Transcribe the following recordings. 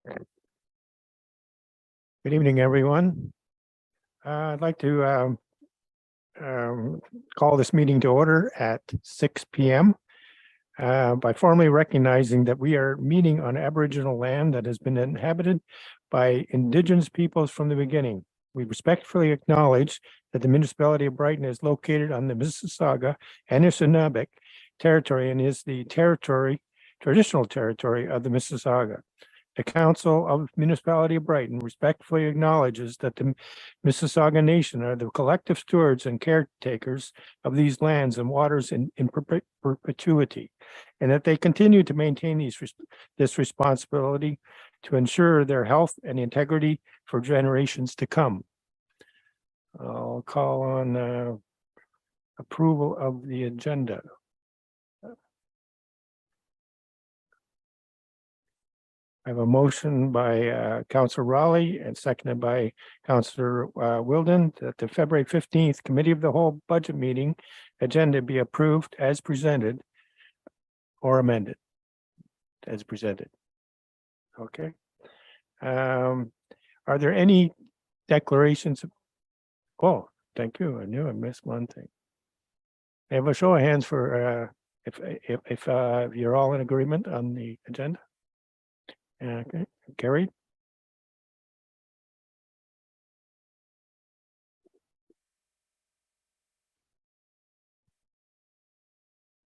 Good evening, everyone. I'd like to call this meeting to order at 6 p.m. By formally recognizing that we are meeting on Aboriginal land that has been inhabited by Indigenous peoples from the beginning. We respectfully acknowledge that the municipality of Brighton is located on the Mississauga and Anishinaabeg territory and is the traditional territory of the Mississauga. The Council of Municipality of Brighton respectfully acknowledges that the Mississauga Nation are the collective stewards and caretakers of these lands and waters in perpetuity, and that they continue to maintain this responsibility to ensure their health and integrity for generations to come. I'll call on approval of the agenda. I have a motion by Councillor Raleigh and seconded by Councillor Wilden that the February 15th Committee of the Whole Budget Meeting agenda be approved as presented or amended as presented. Okay. Are there any declarations? Oh, thank you. I knew I missed one thing. I have a show of hands for if you're all in agreement on the agenda. Okay, carried.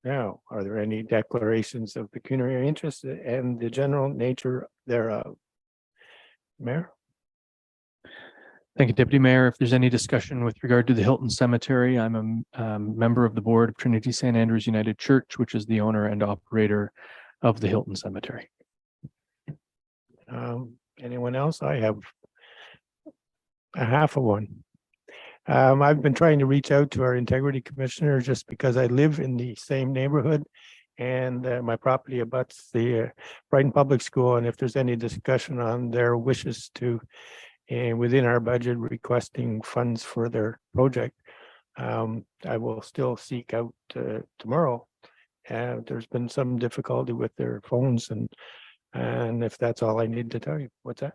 Now, are there any declarations of pecuniary interest and the general nature thereof? Mayor? Thank you, Deputy Mayor. If there's any discussion with regard to the Hilton Cemetery, I'm a member of the board of Trinity St. Andrews United Church, which is the owner and operator of the Hilton Cemetery. Anyone else? I have a half of one. I've been trying to reach out to our integrity commissioner just because I live in the same neighborhood and my property abuts the Brighton Public School. And if there's any discussion on their wishes to, within our budget, requesting funds for their project, I will still seek out tomorrow. There's been some difficulty with their phones and if that's all I need to tell you. What's that?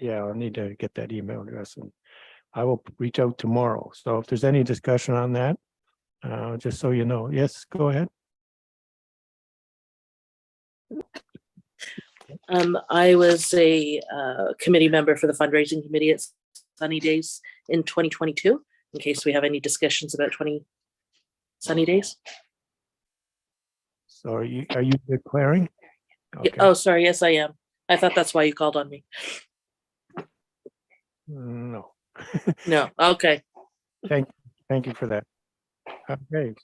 Yeah, I'll need to get that email address and I will reach out tomorrow. So if there's any discussion on that, just so you know. Yes, go ahead. I was a committee member for the fundraising committee at Sunny Days in 2022, in case we have any discussions about 20 Sunny Days. So are you declaring? Okay. Oh, sorry. Yes, I am. I thought that's why you called on me. No. No. Okay. Thank you for that. Okay.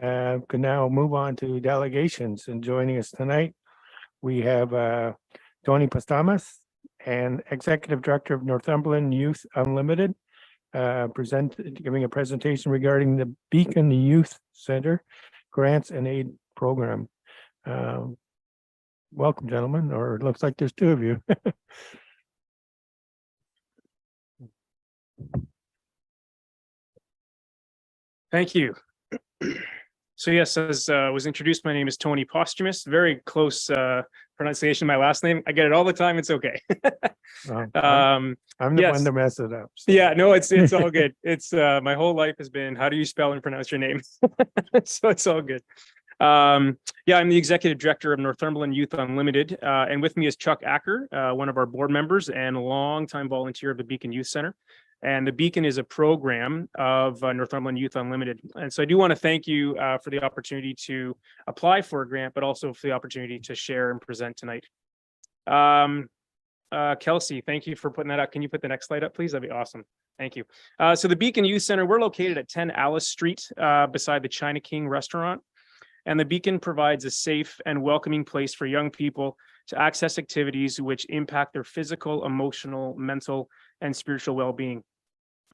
Can now move on to delegations, and joining us tonight, we have Tony Posthumus and Executive Director of Northumberland Youth Unlimited, giving a presentation regarding the Beacon Youth Center Grants and Aid Program. Welcome, gentlemen, or it looks like there's two of you. Thank you. So yes, as was introduced, my name is Tony Posthumus. Very close pronunciation of my last name. I get it all the time. It's okay. I'm the yes. one to mess it up. So. Yeah, no, it's all good. It's my whole life has been, how do you spell and pronounce your name? So it's all good. Yeah, I'm the Executive Director of Northumberland Youth Unlimited, and with me is Chuck Acker, one of our board members and a longtime volunteer of the Beacon Youth Center. And the Beacon is a program of Northumberland Youth Unlimited. And so I do want to thank you for the opportunity to apply for a grant, but also for the opportunity to share and present tonight. Kelsey, thank you for putting that up. Can you put the next slide up, please? That'd be awesome. Thank you. So the Beacon Youth Center, we're located at 10 Alice Street beside the China King restaurant. And the Beacon provides a safe and welcoming place for young people to access activities which impact their physical, emotional, mental, and spiritual well-being.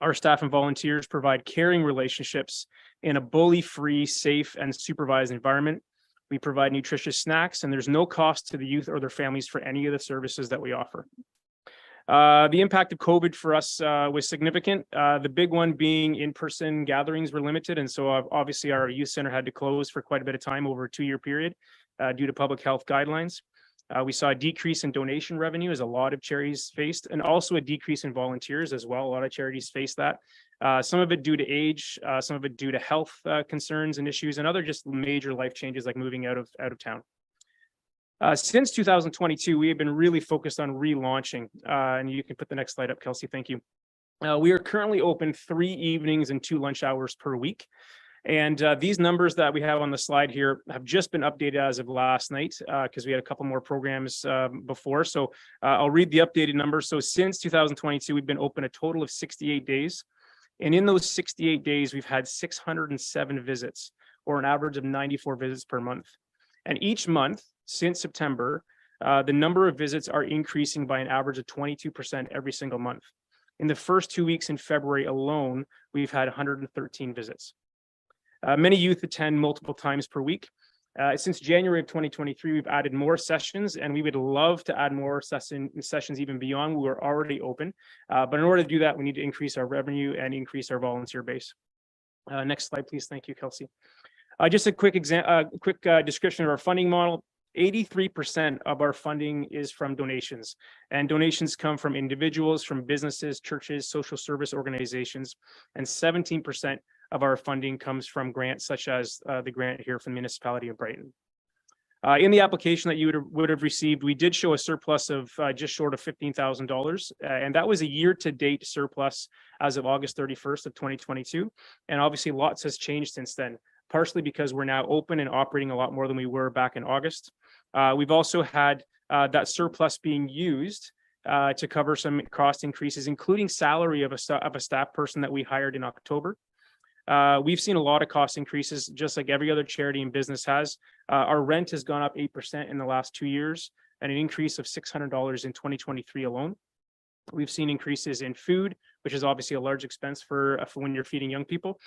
Our staff and volunteers provide caring relationships in a bully-free, safe, and supervised environment. We provide nutritious snacks, and there's no cost to the youth or their families for any of the services that we offer. The impact of COVID for us was significant. The big one being in-person gatherings were limited. And so obviously our youth center had to close for quite a bit of time over a 2-year period due to public health guidelines. We saw a decrease in donation revenue as a lot of charities faced, and also a decrease in volunteers as well. A lot of charities face that. Some of it due to age, some of it due to health concerns and issues, and other just major life changes like moving out of town. Since 2022, we have been really focused on relaunching, and you can put the next slide up, Kelsey. Thank you. We are currently open 3 evenings and 2 lunch hours per week. And these numbers that we have on the slide here have just been updated as of last night because we had a couple more programs before. So I'll read the updated numbers. So since 2022, we've been open a total of 68 days. And in those 68 days, we've had 607 visits, or an average of 94 visits per month. And each month since September, the number of visits are increasing by an average of 22% every single month. In the first 2 weeks in February alone, we've had 113 visits. Many youth attend multiple times per week. Since January of 2023, we've added more sessions, and we would love to add more sessions even beyond we were already open. But in order to do that, we need to increase our revenue and increase our volunteer base. Next slide, please. Thank you, Kelsey. Just a quick description of our funding model. 83% of our funding is from donations, and donations come from individuals, from businesses, churches, social service organizations, and 17% of our funding comes from grants, such as the grant here from the municipality of Brighton. In the application that you would have received, we did show a surplus of just short of $15,000, and that was a year-to-date surplus as of August 31st of 2022. And obviously, lots has changed since then, partially because we're now open and operating a lot more than we were back in August. We've also had that surplus being used to cover some cost increases, including salary of a staff person that we hired in October. We've seen a lot of cost increases, just like every other charity and business has. Our rent has gone up 8% in the last 2 years, and an increase of $600 in 2023 alone. We've seen increases in food, which is obviously a large expense for when you're feeding young people.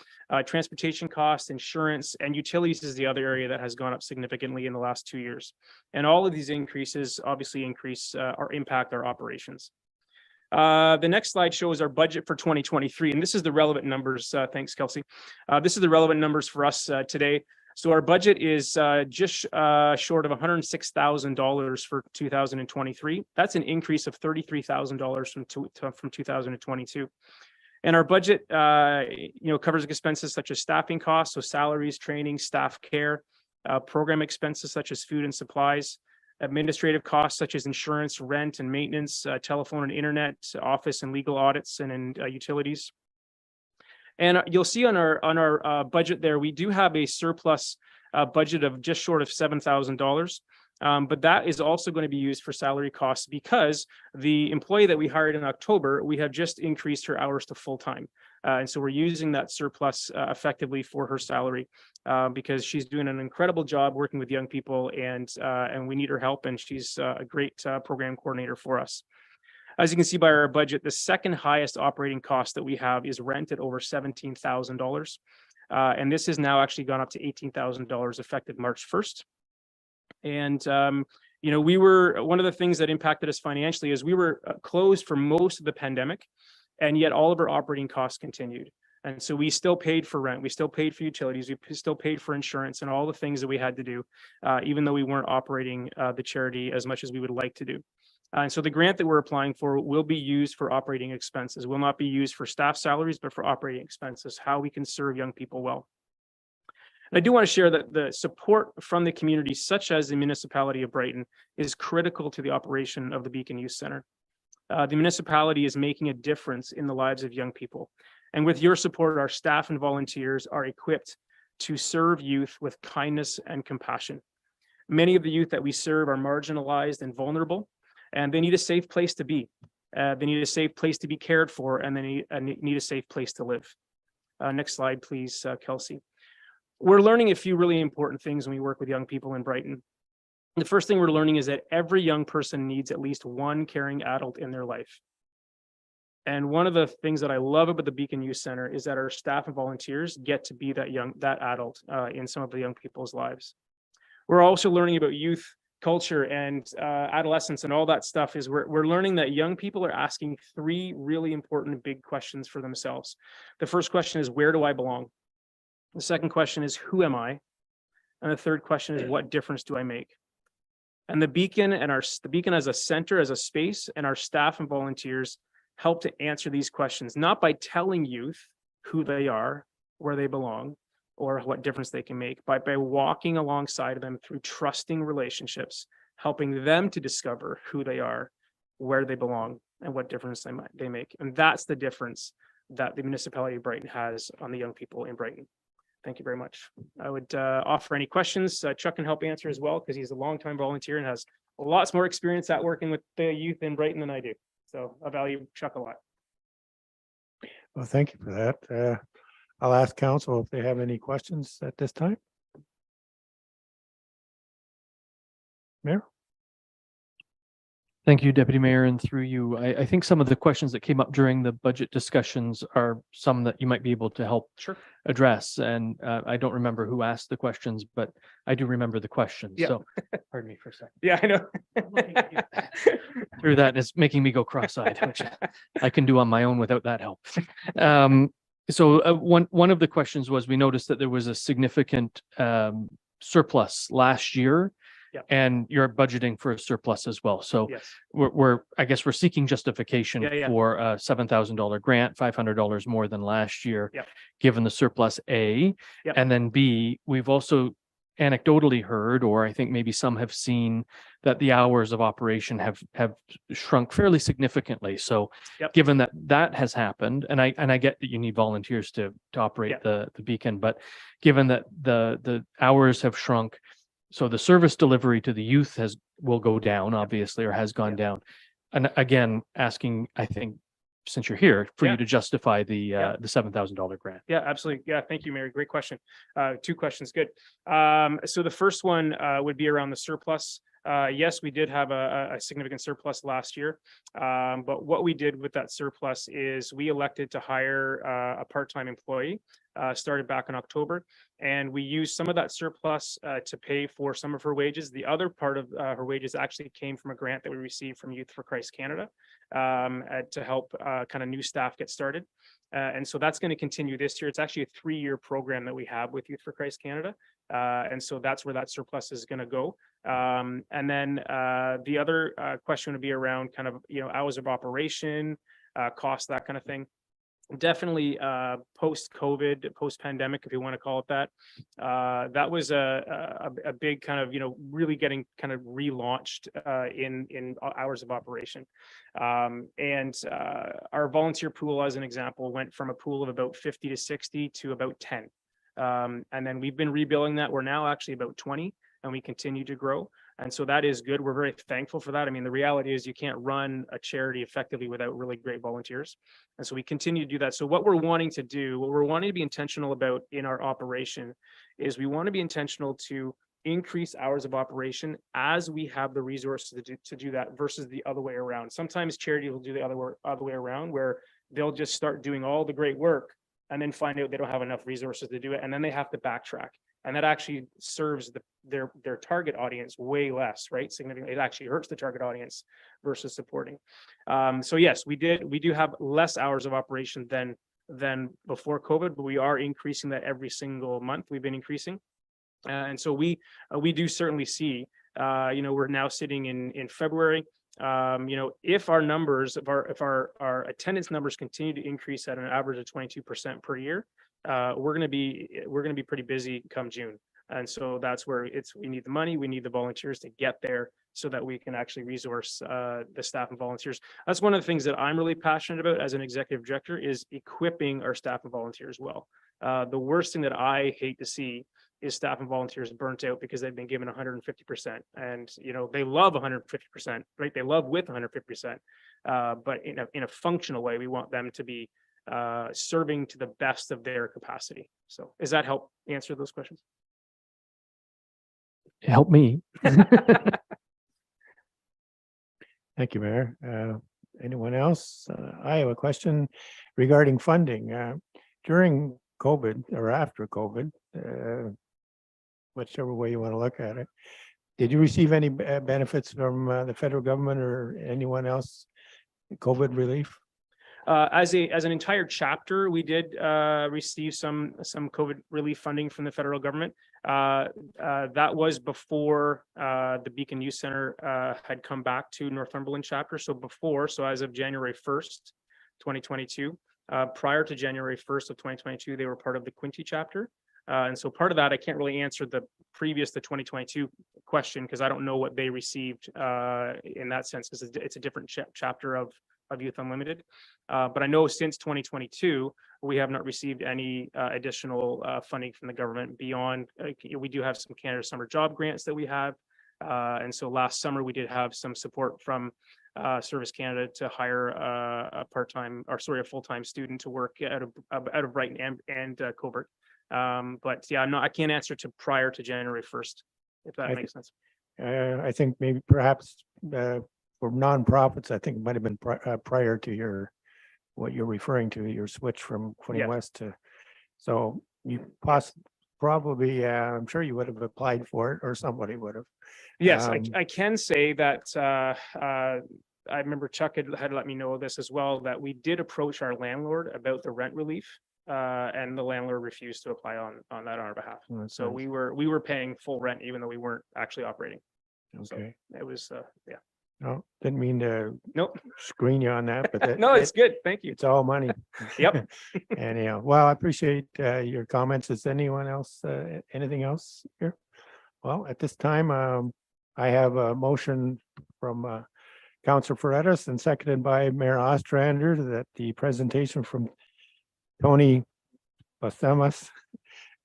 Transportation costs, insurance, and utilities is the other area that has gone up significantly in the last 2 years. And all of these increases obviously increase or impact our operations. The next slide shows our budget for 2023, and this is the relevant numbers. Thanks, Kelsey. This is the relevant numbers for us today. So our budget is just short of $106,000 for 2023. That's an increase of $33,000 from 2022. And our budget, covers expenses such as staffing costs, so salaries, training, staff care, program expenses such as food and supplies, administrative costs such as insurance, rent and maintenance, telephone and internet, office and legal audits, and utilities. And you'll see on our budget there, we do have a surplus budget of just short of $7,000. But that is also going to be used for salary costs, because the employee that we hired in October, we have just increased her hours to full-time. And so we're using that surplus effectively for her salary because she's doing an incredible job working with young people, and we need her help, and she's a great program coordinator for us. As you can see by our budget, the second highest operating cost that we have is rent at over $17,000. And this has now actually gone up to $18,000 effective March 1st. And, we were, one of the things that impacted us financially is we were closed for most of the pandemic, and yet all of our operating costs continued. And so we still paid for rent, we still paid for utilities, we still paid for insurance and all the things that we had to do, even though we weren't operating the charity as much as we would like to do. And so the grant that we're applying for will be used for operating expenses, will not be used for staff salaries, but for operating expenses, how we can serve young people well. And I do want to share that the support from the community, such as the municipality of Brighton, is critical to the operation of the Beacon Youth Center. The municipality is making a difference in the lives of young people. And with your support, our staff and volunteers are equipped to serve youth with kindness and compassion. Many of the youth that we serve are marginalized and vulnerable, and they need a safe place to be. They need a safe place to be cared for, and they need a safe place to live. Next slide, please, Kelsey. We're learning a few really important things when we work with young people in Brighton. The first thing we're learning is that every young person needs at least one caring adult in their life. And one of the things that I love about the Beacon Youth Center is that our staff and volunteers get to be that adult in some of the young people's lives. We're also learning about youth culture and adolescence and all that stuff. Is we're learning that young people are asking three really important big questions for themselves. The first question is, where do I belong? The second question is, who am I? And the third question is, what difference do I make? And the Beacon as a center, as a space, and our staff and volunteers help to answer these questions, not by telling youth who they are, where they belong, or what difference they can make, but by walking alongside of them through trusting relationships, helping them to discover who they are, where they belong, and what difference they make. And that's the difference that the municipality of Brighton has on the young people in Brighton. Thank you very much. I would offer any questions. Chuck can help answer as well, because he's a longtime volunteer and has lots more experience at working with the youth in Brighton than I do. So I value Chuck a lot. Well, thank you for that. I'll ask council if they have any questions at this time. Mayor? Thank you, Deputy Mayor, and through you. I think some of the questions that came up during the budget discussions are some that you might be able to help address. And I don't remember who asked the questions, but I do remember the questions. Yeah. So pardon me for a second. Yeah, I know. Through that, it's making me go cross-eyed, which I can do on my own without that help. So one of the questions was, we noticed that there was a significant surplus last year. Yep. And you're budgeting for a surplus as well. So Yes. I guess we're seeking justification Yeah. for a $7,000 grant, $500 more than last year, Yep. given the surplus A. Yep. And then B, we've also anecdotally heard, or I think maybe some have seen, that the hours of operation have shrunk fairly significantly. So Yep. given that has happened, and I get that you need volunteers to operate the beacon, but given that the hours have shrunk, so the service delivery to the youth will go down, obviously, or has gone down. And again, asking, I think, since you're here, for you to justify the $7,000 grant. Yeah, absolutely. Yeah, thank you, Mary. Great question. Two questions. Good. So the first one would be around the surplus. Yes, we did have a significant surplus last year. But what we did with that surplus is we elected to hire a part-time employee, started back in October, and we used some of that surplus to pay for some of her wages. The other part of her wages actually came from a grant that we received from Youth for Christ Canada to help kind of new staff get started. And so that's going to continue this year. It's actually a 3-year program that we have with Youth for Christ Canada. And so that's where that surplus is going to go. And then the other question would be around kind of, hours of operation, cost, that kind of thing. Definitely post-COVID, post-pandemic, if you want to call it that. That was a big kind of, really getting kind of relaunched in hours of operation. And our volunteer pool, as an example, went from a pool of about 50 to 60 to about 10. And then we've been rebuilding that. We're now actually about 20, and we continue to grow. And so that is good. We're very thankful for that. I mean, the reality is you can't run a charity effectively without really great volunteers. And so we continue to do that. So what we're wanting to do, what we're wanting to be intentional about in our operation is we want to be intentional to increase hours of operation as we have the resources to do that versus the other way around. Sometimes charity will do the other way around, where they'll just start doing all the great work and then find out they don't have enough resources to do it. And then they have to backtrack. And that actually serves their target audience way less, right? Significantly, it actually hurts the target audience versus supporting. So yes, we do have less hours of operation than before COVID, but we are increasing that every single month. We've been increasing. And so we do certainly see, we're now sitting in February. If our numbers, if our attendance numbers continue to increase at an average of 22% per year, we're going to be pretty busy come June. And so that's where we need the money, we need the volunteers to get there so that we can actually resource the staff and volunteers. That's one of the things that I'm really passionate about as an executive director, is equipping our staff and volunteers well. The worst thing that I hate to see is staff and volunteers burnt out because they've been given 150%. And, they love 150%, right? They love with 150%. But in a functional way, we want them to be serving to the best of their capacity. So does that help answer those questions? Help me. Thank you, Mayor. Anyone else? I have a question regarding funding. During COVID or after COVID, whichever way you want to look at it, did you receive any benefits from the federal government or anyone else, COVID relief? As an entire chapter, we did receive some COVID relief funding from the federal government. That was before the Beacon Youth Center had come back to Northumberland chapter. So as of January 1st, 2022, prior to January 1st of 2022, they were part of the Quinte chapter. And so part of that, I can't really answer the 2022 question because I don't know what they received in that sense, because it's a different chapter of Youth Unlimited. But I know since 2022, we have not received any additional funding from the government beyond, we do have some Canada Summer Job Grants that we have. And so last summer, we did have some support from Service Canada to hire a full-time student to work out of Brighton and Cobourg. But yeah, I can't answer to prior to January 1st, if that makes sense. I think maybe perhaps for nonprofits, I think it might have been prior to what you're referring to, your switch from Quinte Yes. West to, so you probably, I'm sure you would have applied for it, or somebody would have. Yes, I can say that I remember Chuck had let me know this as well, that we did approach our landlord about the rent relief. And the landlord refused to apply on that on our behalf. Oh, So nice. we were paying full rent even though we weren't actually operating. Okay. So it was yeah. No, didn't mean to Nope. screen you on that, but No, it's good. Thank you. it's all money. Yep. Anyhow, well, I appreciate your comments. Is anyone else, anything else here? Well, at this time, I have a motion from Councillor Freitas and seconded by Mayor Ostrander that the presentation from Tony Posthumus,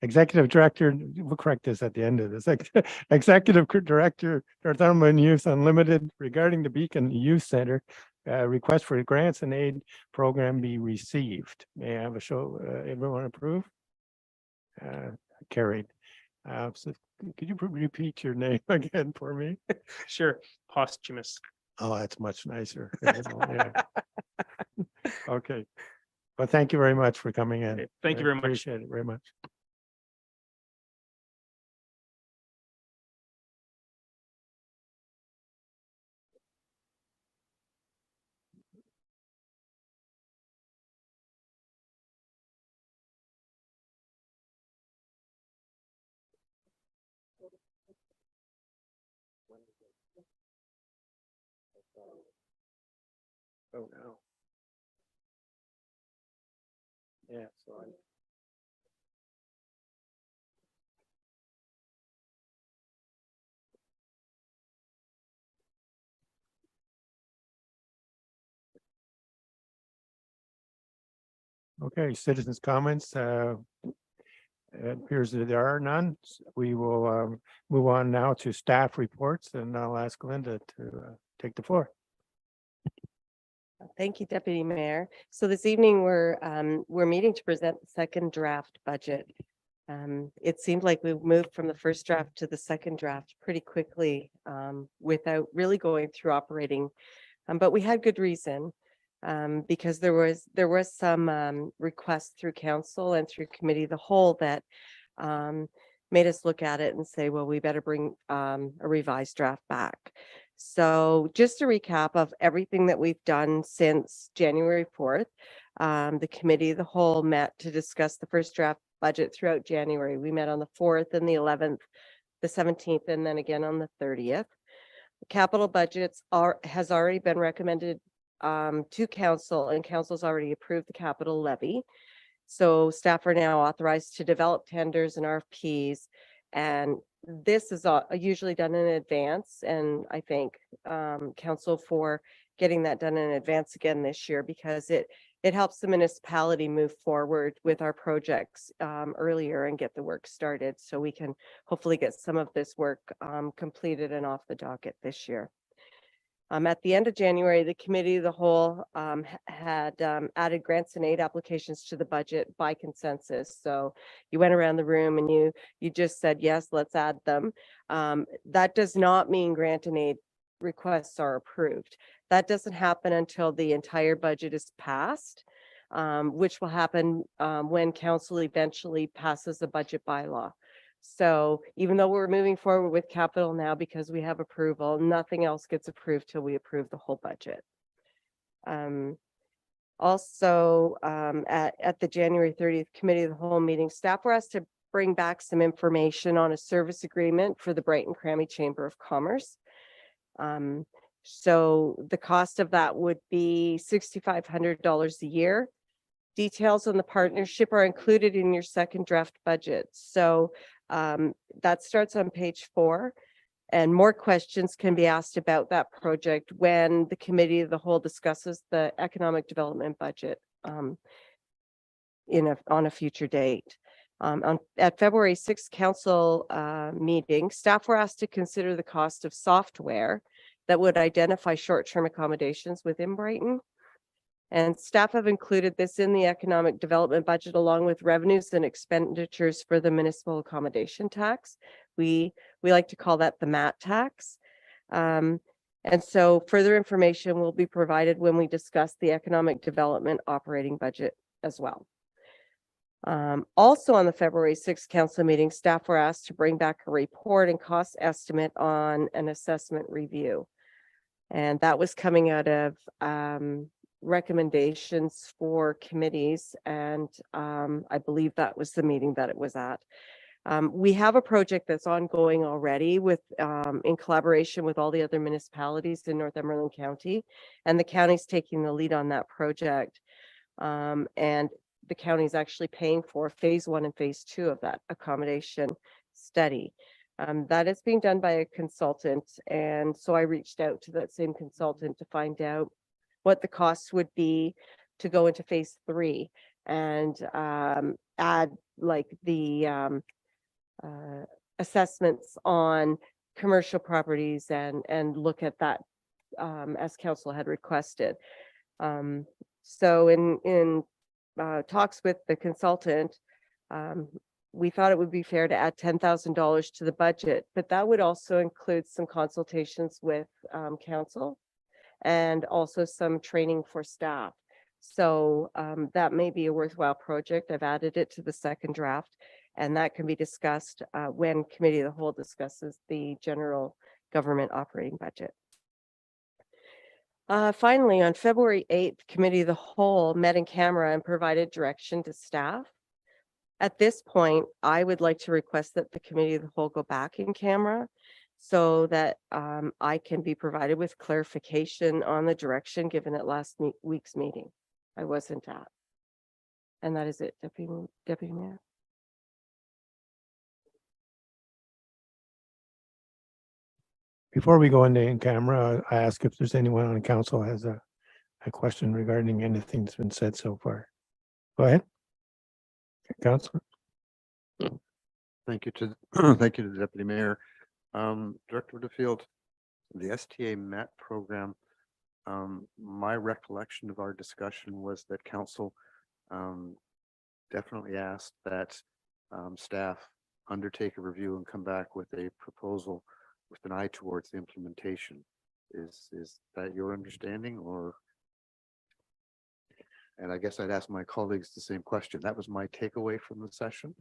Executive Director, we'll correct this at the end of this, Executive Director, Northumberland Youth Unlimited, regarding the Beacon Youth Center, request for grants and aid program be received. May I have a show, everyone approve? Carried. So could you repeat your name again for me? Sure. Posthumus. Oh, that's much nicer. Yeah. Okay. Well, thank you very much for coming in. Okay, thank you very much. Appreciate it very much. Oh, no. Yeah, so okay, citizens' comments. It appears that there are none. We will move on now to staff reports, and I'll ask Linda to take the floor. Thank you, Deputy Mayor. So this evening, we're meeting to present the second draft budget. It seemed like we moved from the first draft to the second draft pretty quickly without really going through operating. But we had good reason because there was some requests through council and through committee of the whole that made us look at it and say, well, we better bring a revised draft back. So just a recap of everything that we've done since January 4th, the committee of the whole met to discuss the first draft budget throughout January. We met on the 4th and the 11th, the 17th, and then again on the 30th. The capital budgets has already been recommended to council, and council's already approved the capital levy. So staff are now authorized to develop tenders and RFPs, and this is usually done in advance. And I thank council for getting that done in advance again this year, because it helps the municipality move forward with our projects earlier and get the work started, so we can hopefully get some of this work completed and off the docket this year. At the end of January, the committee of the whole had added grants and aid applications to the budget by consensus. So you went around the room and you just said, yes, let's add them. That does not mean grant and aid requests are approved. That doesn't happen until the entire budget is passed, which will happen when council eventually passes the budget bylaw. So even though we're moving forward with capital now because we have approval, nothing else gets approved till we approve the whole budget. Also, at the January 30th Committee of the Whole meeting, staff were asked to bring back some information on a service agreement for the Brighton Crammy Chamber of Commerce. So the cost of that would be $6,500 a year. Details on the partnership are included in your second draft budget. So that starts on page 4. And more questions can be asked about that project when the Committee of the Whole discusses the economic development budget on a future date. At February 6th council meeting, staff were asked to consider the cost of software that would identify short-term accommodations within Brighton. And staff have included this in the economic development budget along with revenues and expenditures for the municipal accommodation tax. We like to call that the MAT tax. And so further information will be provided when we discuss the economic development operating budget as well. Also on the February 6th council meeting, staff were asked to bring back a report and cost estimate on an assessment review. And that was coming out of recommendations for committees. And I believe that was the meeting that it was at. We have a project that's ongoing already with in collaboration with all the other municipalities in Northumberland County, and the county's taking the lead on that project. And the county is actually paying for phase 1 and phase 2 of that accommodation study. That is being done by a consultant. And so I reached out to that same consultant to find out what the costs would be to go into phase 3 and add like the assessments on commercial properties and look at that as council had requested. So in talks with the consultant, we thought it would be fair to add $10,000 to the budget, but that would also include some consultations with council and also some training for staff. So that may be a worthwhile project. I've added it to the second draft, and that can be discussed when Committee of the Whole discusses the general government operating budget. Finally, on February 8th, Committee of the Whole met in camera and provided direction to staff. At this point, I would like to request that the Committee of the Whole go back in camera so that I can be provided with clarification on the direction given at last week's meeting. I wasn't at. And that is it, Deputy Mayor. Before we go into in camera, I ask if there's anyone on council has a question regarding anything that's been said so far. Go ahead. Councilor. Thank you to thank you to the Deputy Mayor. Director DeField, the STA MAT program, my recollection of our discussion was that council definitely asked that staff undertake a review and come back with a proposal with an eye towards the implementation. Is that your understanding, or? And I guess I'd ask my colleagues the same question. That was my takeaway from the session,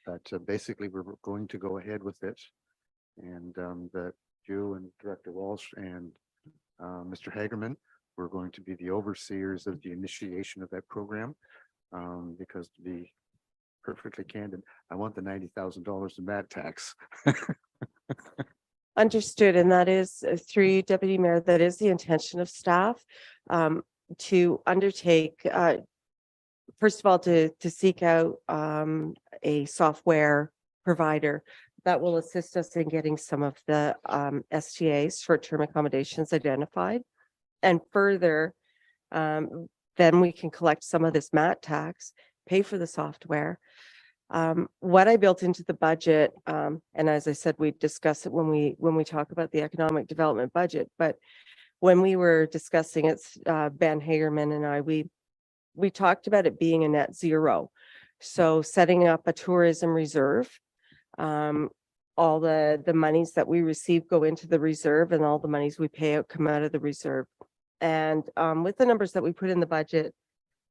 that basically we're going to go ahead with it, and that you and Director Walsh and Mr. Hagerman were going to be the overseers of the initiation of that program, because to be perfectly candid, I want the $90,000 in MAT tax. Understood, and that is through you, Deputy Mayor, that is the intention of staff to undertake, first of all, to seek out a software provider that will assist us in getting some of the STAs, short-term accommodations, identified. And further, then we can collect some of this MAT tax, pay for the software. What I built into the budget, and as I said, we discuss it when we talk about the economic development budget, but when we were discussing it, Ben Hagerman and I, we talked about it being a net zero. So setting up a tourism reserve, all the monies that we receive go into the reserve, and all the monies we pay out come out of the reserve. And with the numbers that we put in the budget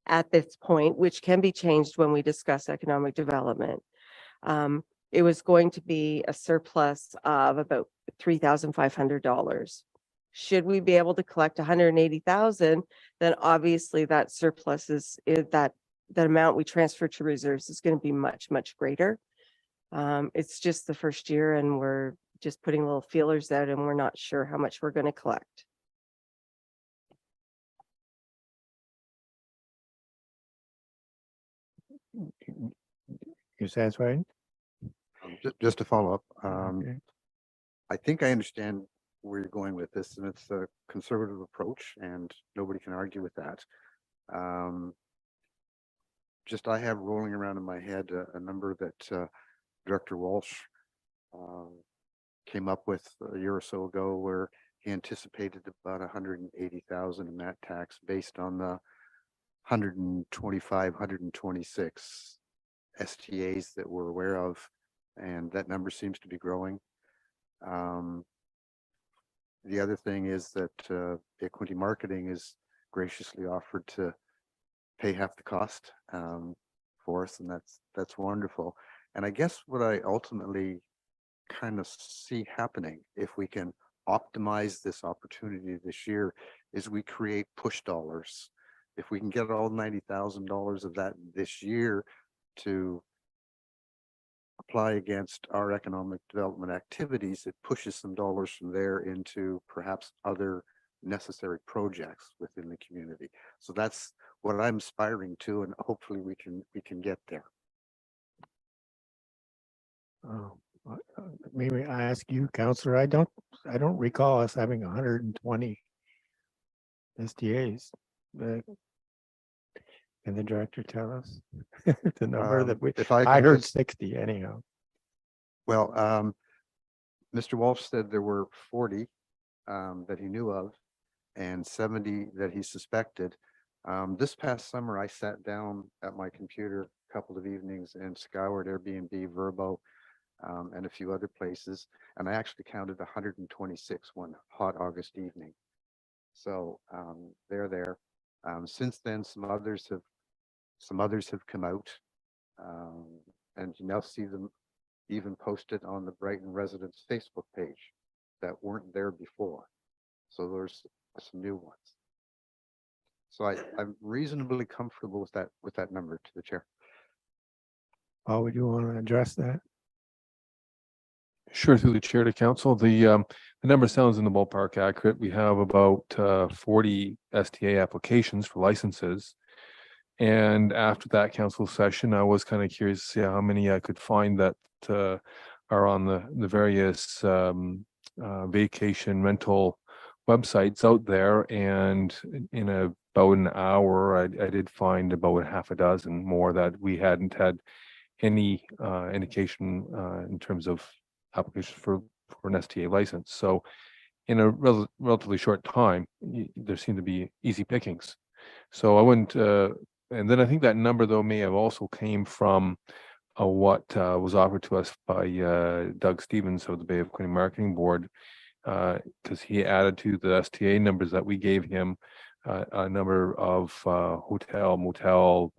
at this point, which can be changed when we discuss economic development, it was going to be a surplus of about $3,500. should we be able to collect 180,000, then obviously that surplus is that the amount we transfer to reserves is going to be much, much greater. It's just the first year and we're just putting little feelers out and we're not sure how much we're going to collect. You satisfied? Just to follow up, Okay. I think I understand where you're going with this, and it's a conservative approach, and nobody can argue with that. Just I have rolling around in my head a number that Director Walsh came up with a year or so ago, where he anticipated about 180,000 in that tax based on the 125, 126 STAs that we're aware of, and that number seems to be growing. The other thing is that Equity Marketing is graciously offered to pay half the cost for us, and that's wonderful. And I guess what I ultimately kind of see happening, if we can optimize this opportunity this year, is we create push dollars. If we can get all $90,000 of that this year to apply against our economic development activities, it pushes some dollars from there into perhaps other necessary projects within the community. So that's what I'm aspiring to, and hopefully we can get there. Maybe I ask you, Counselor, I don't recall us having 120 SDAs. Can the director tell us the number that we, If I could heard just- 60 anyhow. Well, Mr. Walsh said there were 40 that he knew of and 70 that he suspected. This past summer, I sat down at my computer a couple of evenings and scoured Airbnb, Verbo, and a few other places, and I actually counted 126 one hot August evening. So they're there. Since then, some others have come out, and you now see them even posted on the Brighton residents Facebook page that weren't there before. So there's some new ones. So I'm reasonably comfortable with that number, to the chair. Paul, would you want to address that? Sure, through the chair to council. The number sounds in the ballpark accurate. We have about 40 STA applications for licenses. And after that council session, I was kind of curious to see how many I could find that are on the various vacation rental websites out there. And in about an hour, I did find about half a dozen more that we hadn't had any indication in terms of applications for an STA license. So in a relatively short time, there seemed to be easy pickings. So I wouldn't, and then I think that number though may have also came from what was offered to us by Doug Stevens of the Bay of Quinte Marketing Board, because he added to the STA numbers that we gave him a number of hotel, motel,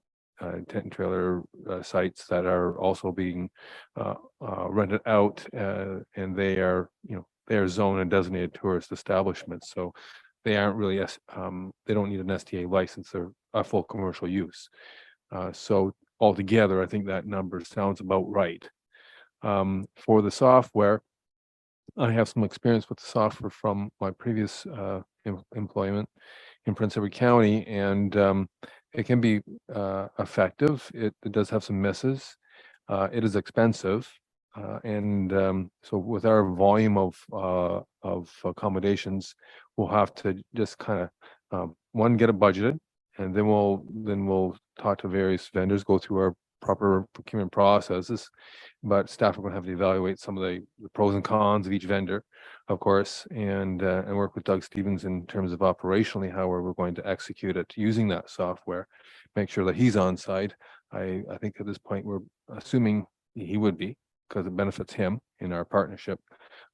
tent and trailer sites that are also being rented out, and they are, they are zone and designated tourist establishments. So they aren't really, they don't need an STA license. They're a full commercial use. So altogether, I think that number sounds about right. For the software, I have some experience with the software from my previous employment in Prince Edward County, and it can be effective. It does have some misses. It is expensive, and so with our volume of accommodations, we'll have to just kind of one, get it budgeted, and then we'll talk to various vendors, go through our proper procurement processes. But staff are going to have to evaluate some of the pros and cons of each vendor, of course, and work with Doug Stevens in terms of operationally how we're going to execute it using that software. Make sure that he's on site. I think at this point we're assuming he would be, because it benefits him in our partnership.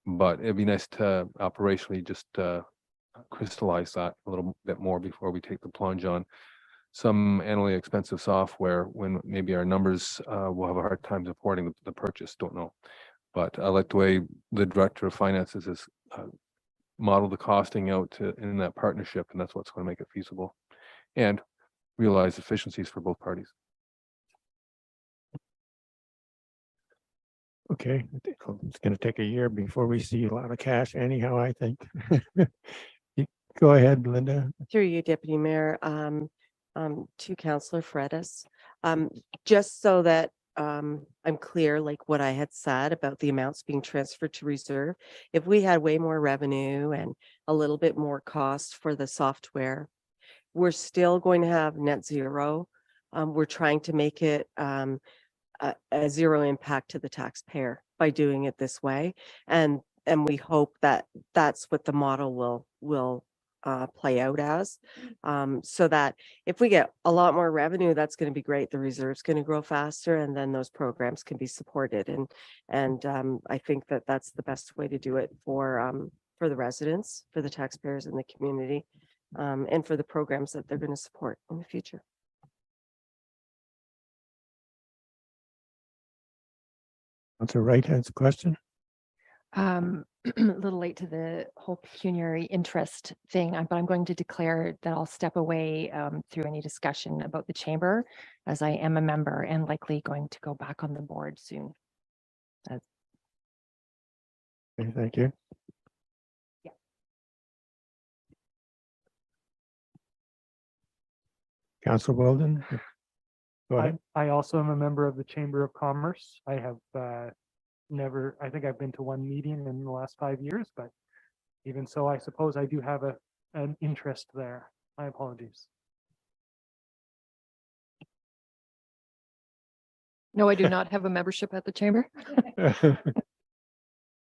But it'd be nice to operationally just crystallize that a little bit more before we take the plunge on some annually expensive software when maybe our numbers will have a hard time supporting the purchase. Don't know. But I like the way the director of finances has model the costing out in that partnership, and that's what's going to make it feasible and realize efficiencies for both parties. Okay, I think it's gonna take a year before we see a lot of cash anyhow, I think. Go ahead, Linda. Through you, Deputy Mayor, to Councillor Fredis. Just so that I'm clear, like what I had said about the amounts being transferred to reserve. If we had way more revenue and a little bit more cost for the software, we're still going to have net zero. We're trying to make it a zero impact to the taxpayer by doing it this way. And we hope that that's what the model will play out as, so that if we get a lot more revenue, that's going to be great. The reserve's going to grow faster, and then those programs can be supported. And I think that that's the best way to do it for the residents, for the taxpayers in the community, and for the programs that they're going to support in the future. Councillor Wright has a question. A little late to the whole pecuniary interest thing, but I'm going to declare that I'll step away through any discussion about the chamber, as I am a member and likely going to go back on the board soon. Okay, thank you. Yeah. Councillor Weldon. Go ahead. I also am a member of the Chamber of Commerce. I have I think I've been to one meeting in the last 5 years, but even so, I suppose I do have an interest there. My apologies. No, I do not have a membership at the chamber.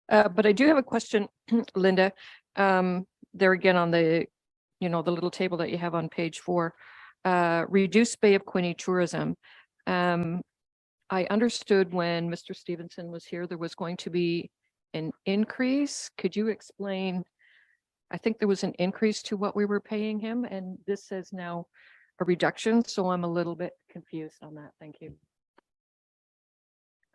But I do have a question, Linda. There again on the, the little table that you have on page 4, reduced Bay of Quinte tourism. I understood when Mr. Stevenson was here, there was going to be an increase. Could you explain? I think there was an increase to what we were paying him, and this says now a reduction. So I'm a little bit confused on that. Thank you.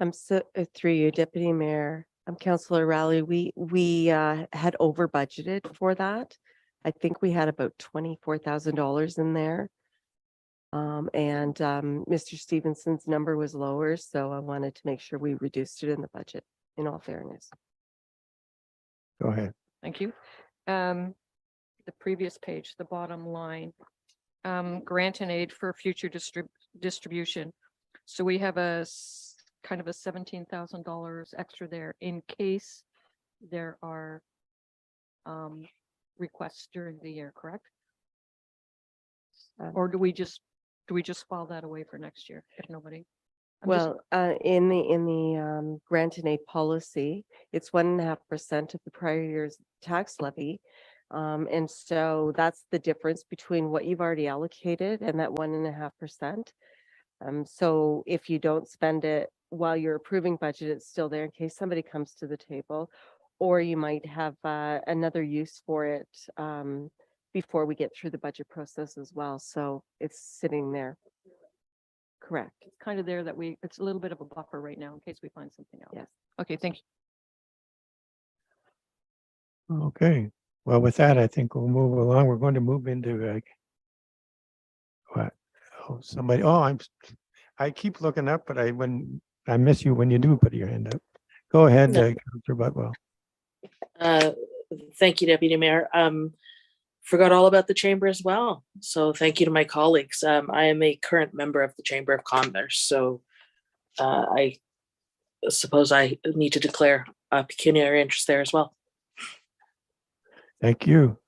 I'm so through you, Deputy Mayor. I'm Councillor Rowley. We had over budgeted for that. I think we had about $24,000 in there. And Mr. Stevenson's number was lower, so I wanted to make sure we reduced it in the budget, in all fairness. Go ahead. Thank you. The previous page, the bottom line, grant and aid for future distribution. So we have a kind of a $17,000 extra there in case there are requests during the year, correct? Or do we just file that away for next year if nobody? In the grant and aid policy, it's 1.5% of the prior year's tax levy. And so that's the difference between what you've already allocated and that 1.5%. So if you don't spend it while you're approving budget, it's still there in case somebody comes to the table, or you might have another use for it before we get through the budget process as well. So it's sitting there. Correct. It's kind of there that it's a little bit of a buffer right now in case we find something else. Yes. Okay, thank you. Okay, well, with that, I think we'll move along. We're going to move into what? Oh, somebody. Oh, I keep looking up, but I miss you when you do put your hand up. Go ahead, No. Councillor Butwell. Thank you, Deputy Mayor. Forgot all about the chamber as well. So thank you to my colleagues. I am a current member of the Chamber of Commerce. So I suppose I need to declare a pecuniary interest there as well. Thank you.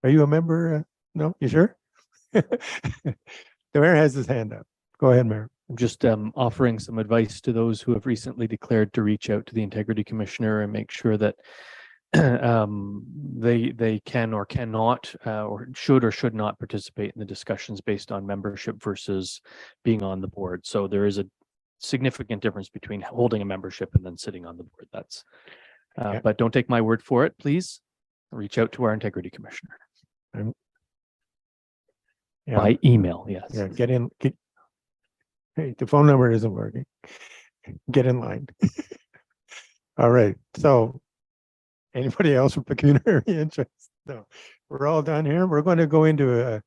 Are you a member? No, you sure? The mayor has his hand up. Go ahead, Mayor. I'm just offering some advice to those who have recently declared to reach out to the Integrity Commissioner and make sure that they can or cannot or should not participate in the discussions based on membership versus being on the board. So there is a significant difference between holding a membership and then sitting on the board. That's Yeah. but don't take my word for it. Please reach out to our Integrity Commissioner Yeah, by email. Yes. yeah, get in. Hey, the phone number isn't working. Get in line. All right, so anybody else with pecuniary interest? No, we're all done here. We're going to go into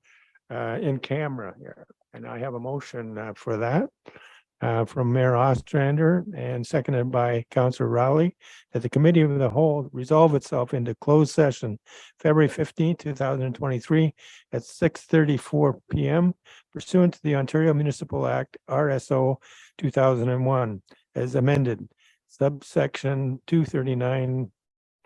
in camera here, and I have a motion for that from Mayor Ostrander and seconded by Councillor Rowley, that the committee of the whole resolve itself into closed session February 15th, 2023 at 6:34 PM pursuant to the Ontario Municipal Act RSO 2001 as amended, subsection 239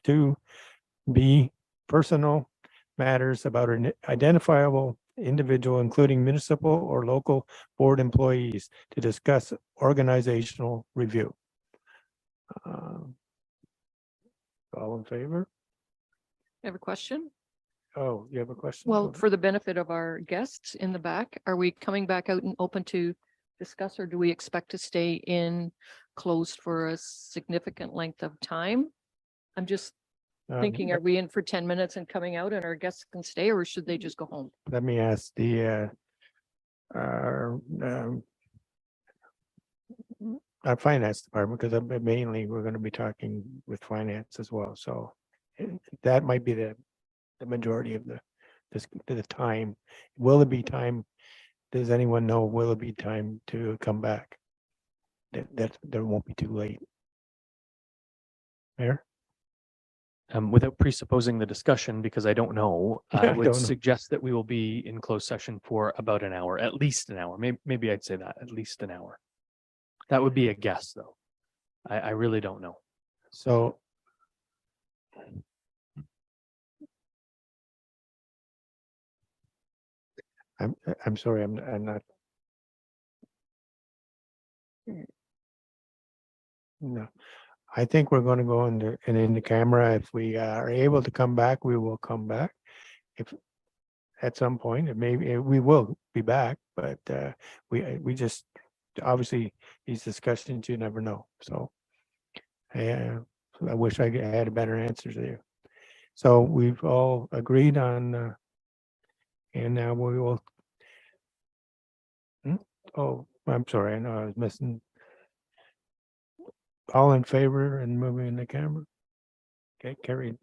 2B, personal matters about an identifiable individual, including municipal or local board employees, to discuss organizational review. All in favor? I have a question. Oh, you have a question? Well, Go for the benefit of our guests in the back, are we coming back out and open to discuss, or do we expect to stay in closed for a significant length of time? I'm just ahead. thinking, are we in for 10 minutes and coming out and our guests can stay, or should they just go home? Let me ask our finance department, because mainly we're going to be talking with finance as well. So that might be the majority of the time. Will it be time? Does anyone know, will it be time to come back? That there won't be too late. Mayor? Without presupposing the discussion, because I don't know, I I would don't know. suggest that we will be in closed session for about an hour, at least an hour. Maybe I'd say that, at least an hour. That would be a guess, though. I really don't know. So I'm sorry, I'm not. No, I think we're going to go in the camera. If we are able to come back, we will come back. If at some point, it maybe we will be back, but we just obviously these discussions, you never know. So I wish I had a better answer to you. So we've all agreed on, and now we will. Oh, I'm sorry, I know I was missing. All in favor and moving the camera? Okay, carried.